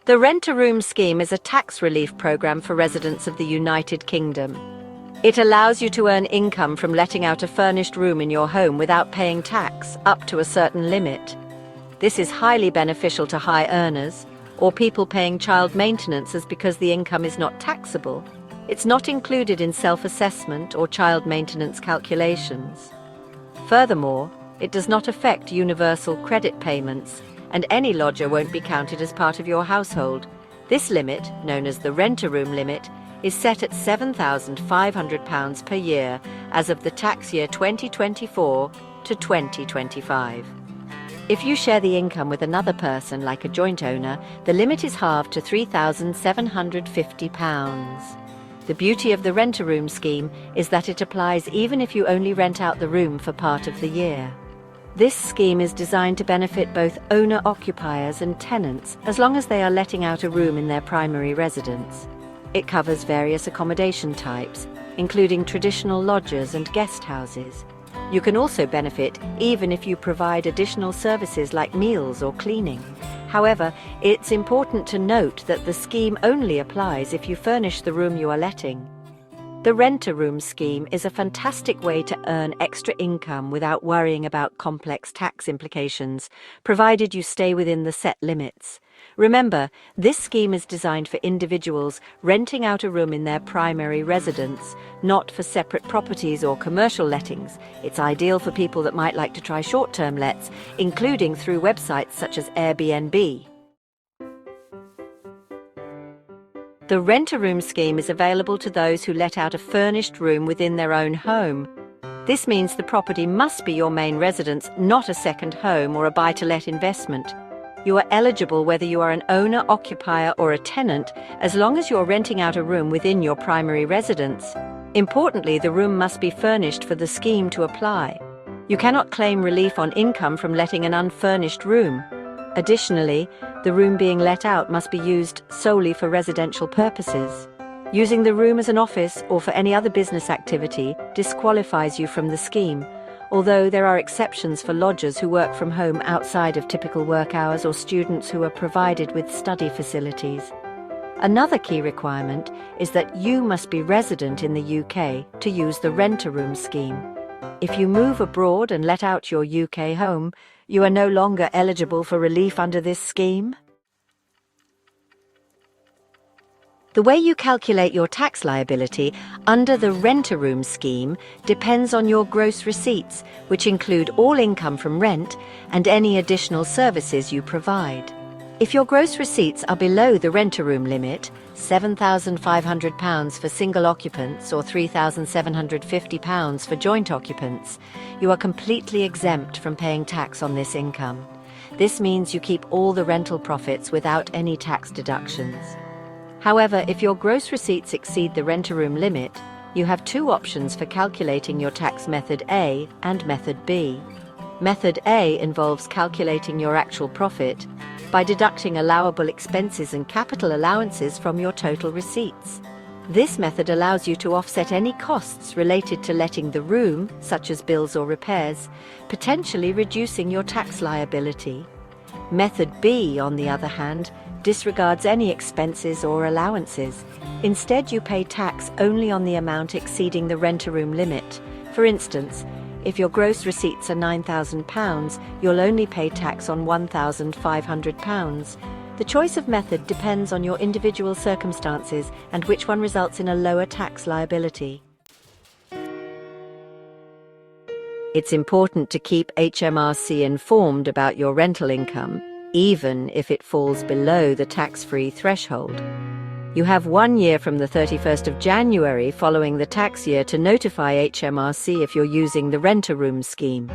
The Rent-a-Room scheme is a tax relief program for residents of the United Kingdom. It allows you to earn income from letting out a furnished room in your home without paying tax, up to a certain limit. This is highly beneficial to high earners, or people paying child maintenance because the income is not taxable. It's not included in self-assessment or child maintenance calculations. Furthermore, it does not affect universal credit payments, and any lodger won't be counted as part of your household. This limit, known as the rent-a-room limit, is set at £7,500 per year as of the tax year 2024 to 2025. If you share the income with another person, like a joint owner, the limit is halved to £3,750. The beauty of the rent-a-room scheme is that it applies even if you only rent out the room for part of the year. This scheme is designed to benefit both owner-occupiers and tenants, as long as they are letting out a room in their primary residence. It covers various accommodation types, including traditional lodges and guest houses. You can also benefit even if you provide additional services like meals or cleaning. However, it's important to note that the scheme only applies if you furnish the room you are letting. The rent-a-room scheme is a fantastic way to earn extra income without worrying about complex tax implications, provided you stay within the set limits. Remember, this scheme is designed for individuals renting out a room in their primary residence, not for separate properties or commercial lettings. It's ideal for people that might like to try short-term lets, including through websites such as Airbnb. The rent-a-room scheme is available to those who let out a furnished room within their own home. This means the property must be your main residence, not a second home or a buy-to-let investment. You are eligible whether you are an owner-occupier or a tenant, as long as you're renting out a room within your primary residence. Importantly, the room must be furnished for the scheme to apply. You cannot claim relief on income from letting an unfurnished room. Additionally, the room being let out must be used solely for residential purposes. Using the room as an office or for any other business activity disqualifies you from the scheme, although there are exceptions for lodgers who work from home outside of typical work hours or students who are provided with study facilities. Another key requirement is that you must be resident in the UK to use the rent-a-room scheme. If you move abroad and let out your UK home, you are no longer eligible for relief under this scheme. The way you calculate your tax liability under the rent-a-room scheme depends on your gross receipts, which include all income from rent and any additional services you provide. If your gross receipts are below the rent-a-room limit, £7,500 for single occupants or £3,750 for joint occupants, you are completely exempt from paying tax on this income. This means you keep all the rental profits without any tax deductions. However, if your gross receipts exceed the rent-a-room limit, you have two options for calculating your tax: Method A and Method B. Method A involves calculating your actual profit by deducting allowable expenses and capital allowances from your total receipts. This method allows you to offset any costs related to letting the room, such as bills or repairs, potentially reducing your tax liability. Method B, on the other hand, disregards any expenses or allowances. Instead, you pay tax only on the amount exceeding the rent-a-room limit. For instance, if your gross receipts are £9,000, you'll only pay tax on £1,500. The choice of method depends on your individual circumstances and which one results in a lower tax liability. It's important to keep HMRC informed about your rental income, even if it falls below the tax-free threshold. You have 1 year from the 31st of January following the tax year to notify HMRC if you're using the rent-a-room scheme.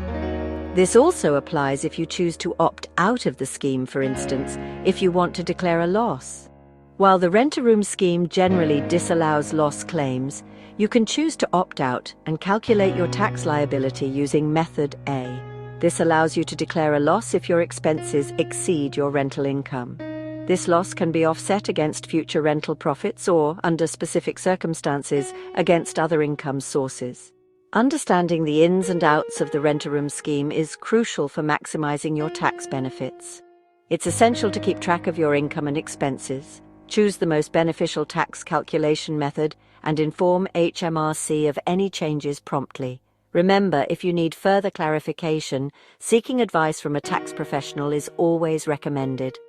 This also applies if you choose to opt out of the scheme, for instance, if you want to declare a loss. While the rent-a-room scheme generally disallows loss claims, you can choose to opt out and calculate your tax liability using Method A. This allows you to declare a loss if your expenses exceed your rental income. This loss can be offset against future rental profits or, under specific circumstances, against other income sources. Understanding the ins and outs of the rent-a-room scheme is crucial for maximizing your tax benefits. It's essential to keep track of your income and expenses, choose the most beneficial tax calculation method, and inform HMRC of any changes promptly. Remember, if you need further clarification, seeking advice from a tax professional is always recommended.